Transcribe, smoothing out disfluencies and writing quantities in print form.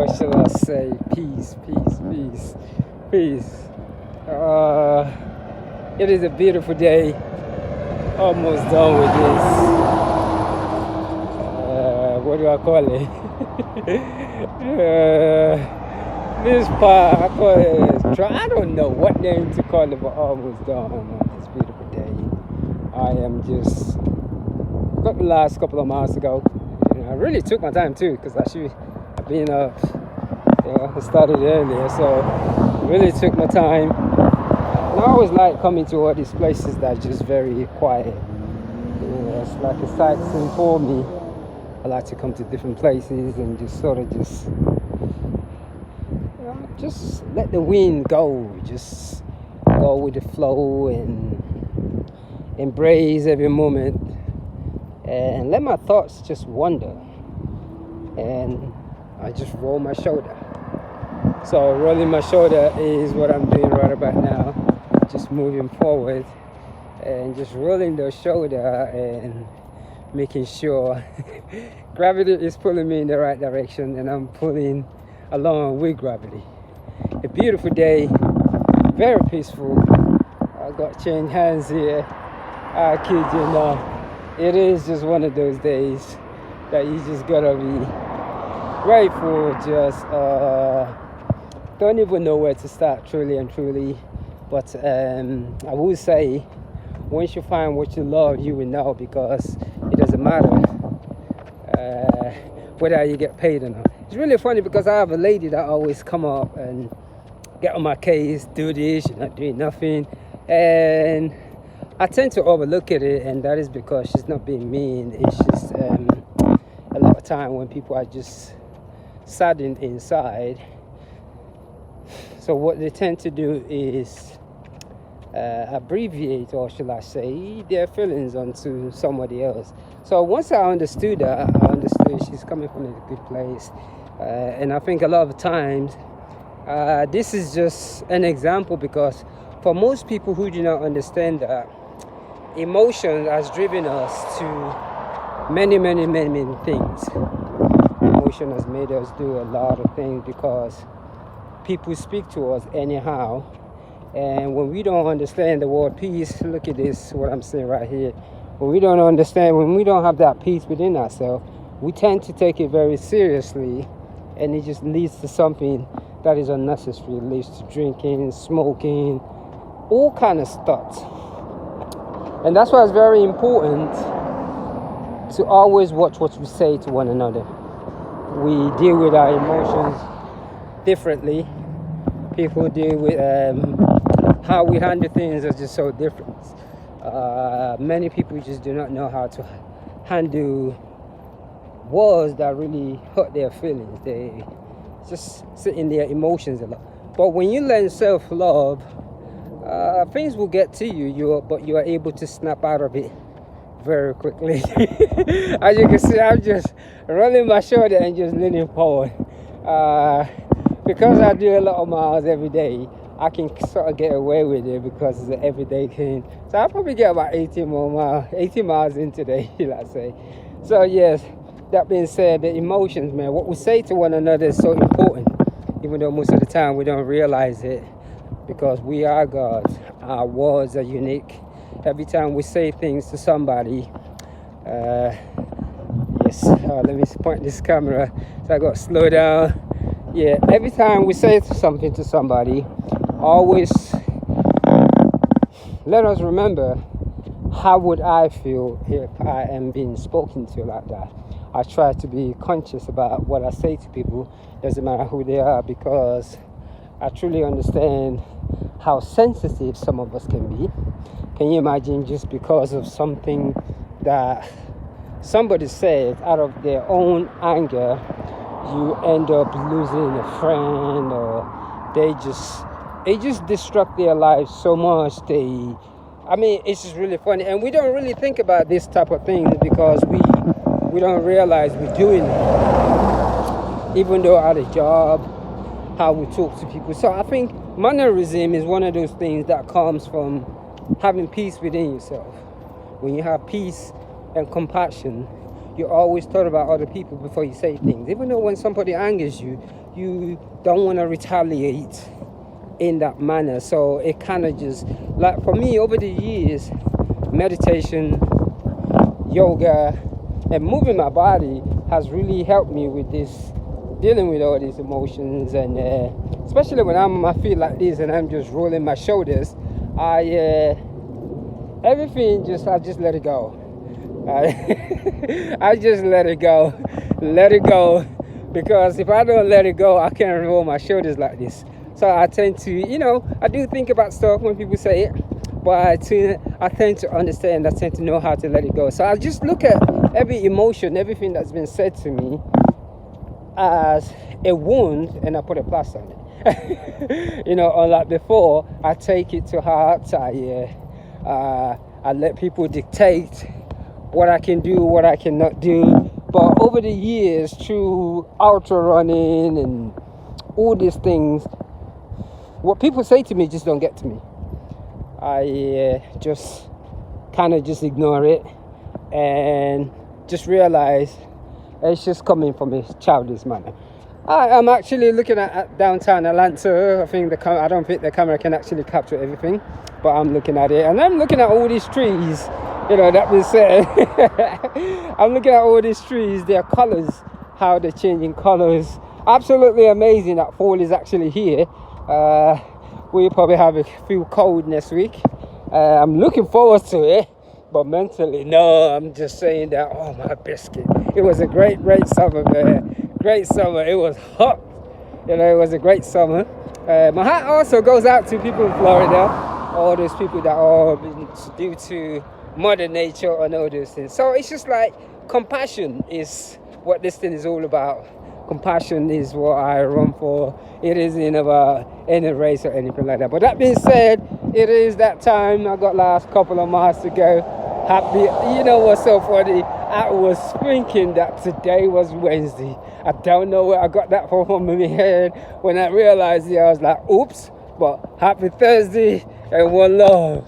or shall I say, peace. It is a beautiful day. Almost done with this. What do I call it? This part, I call it, I don't know what name to call it, but almost done on this beautiful day. I am just, got the last couple of miles ago. And I really took my time too, because I've been up, I started earlier, so really took my time. And I always like coming to all these places that are just very quiet. It's like a sightseeing for me. I like to come to different places and just sort of just let the wind go, just go with the flow and embrace every moment and let my thoughts just wander. And I just roll my shoulder. So rolling my shoulder is what I'm doing right about now, just moving forward and just rolling the shoulder and making sure gravity is pulling me in the right direction and I'm pulling along with gravity. A beautiful day, very peaceful. I got changed hands here. I kid you not. It is just one of those days that you just gotta be grateful. Just don't even know where to start, truly and truly. But I would say, once you find what you love, you will know, because it doesn't matter whether you get paid or not. It's really funny because I have a lady that always come up and get on my case, do this, you're not doing nothing. And I tend to overlook it, and that is because she's not being mean. It's just a lot of time when people are just saddened inside. So what they tend to do is abbreviate, or shall I say, their feelings onto somebody else. So once I understood that, I understood she's coming from a good place. And I think a lot of times, this is just an example, because for most people who do not understand that, emotion has driven us to many things. Emotion has made us do a lot of things because people speak to us anyhow. And when we don't understand the word peace, look at this, what I'm saying right here. When we don't understand, when we don't have that peace within ourselves, we tend to take it very seriously, and it just leads to something that is unnecessary. It leads to drinking, smoking, all kind of stuff. And that's why it's very important to always watch what we say to one another. We deal with our emotions differently. People deal with how we handle things is just so different. Many people just do not know how to handle words that really hurt their feelings. They just sit in their emotions a lot. But when you learn self-love, things will get to you, but you are able to snap out of it very quickly. As you can see, I'm just rolling my shoulder and just leaning forward. Because I do a lot of miles every day, I can sort of get away with it because it's an everyday thing. So I'll probably get about 18 miles in today, let's say. So yes, that being said, the emotions, man, what we say to one another is so important, even though most of the time we don't realize it, because we are gods. Our words are unique. Every time we say things to somebody, let me point this camera, so I got to slow down. Yeah, every time we say something to somebody, always let us remember, how would I feel if I am being spoken to like that? I try to be conscious about what I say to people, doesn't matter who they are, because I truly understand how sensitive some of us can be. Can you imagine, just because of something that somebody said, out of their own anger, you end up losing a friend, or they just destruct their lives so much. It's just really funny, and we don't really think about this type of things because we don't realize we're doing it, even though at a job, how we talk to people. So I think mannerism is one of those things that comes from having peace within yourself. When you have peace and compassion, you always thought about other people before you say things. Even though when somebody angers you, you don't want to retaliate in that manner. So it kind of just, like for me over the years, meditation, yoga, and moving my body has really helped me with this, dealing with all these emotions. And especially when I feel like this and I'm just rolling my shoulders, everything just, I just let it go. I just let it go, because if I don't let it go, I can't roll my shoulders like this. So I tend to, I do think about stuff when people say it, but I tend to understand, I tend to know how to let it go. So I just look at every emotion, everything that's been said to me as a wound, and I put a plaster on it. Unlike before, I take it to heart. I let people dictate what I can do, what I cannot do. But over the years, through ultra running and all these things, what people say to me just don't get to me. I just kind of just ignore it and just realize it's just coming from a childish manner. I'm actually looking at downtown Atlanta. I don't think the camera can actually capture everything, but I'm looking at it, and I'm looking at all these trees. That being said, I'm looking at all these trees, their colors, how they're changing colors. Absolutely amazing that fall is actually here. We'll probably have a few cold next week. I'm looking forward to it, but mentally, no, I'm just saying that, oh my biscuit. It was a great summer, man. Great summer. It was hot. It was a great summer. My hat also goes out to people in Florida, all those people that are due to Mother Nature and all those things. So it's just like compassion is what this thing is all about. Compassion is what I run for. It isn't about any race or anything like that. But that being said, it is that time. I got last couple of miles to go. Happy. You know what's so funny? I was thinking that today was Wednesday. I don't know where I got that from in my head. When I realized it, I was like, oops. But happy Thursday and one love.